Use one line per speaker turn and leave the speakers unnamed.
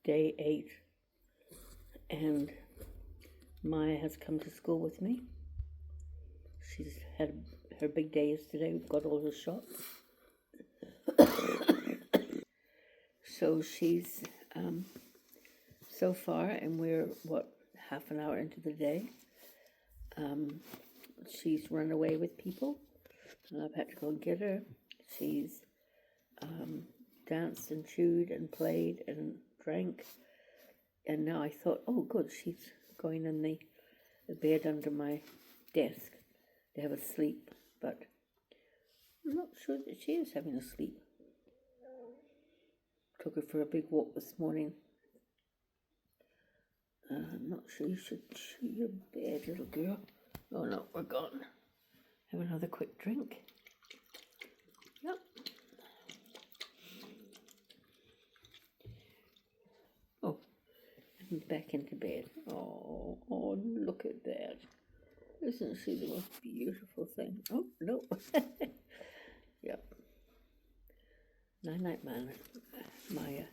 day 8, and Māia has come to school with me. She's had her big day yesterday. We've got all her shots. So she's, so far, and we're, half an hour into the day, she's run away with people, and I've had to go and get her. She's danced and chewed and played and drank, and now I thought, oh good, she's going in the bed under my desk to have a sleep, but I'm not sure that she is having a sleep. Took her for a big walk this morning. I'm not sure you should chew your bed, little girl. Oh no, we're gone. Have another quick drink. Yep. Oh, and back into bed. Oh, look at that. Isn't she the most beautiful thing? Oh, no. Yep. Night-night, man. Māia.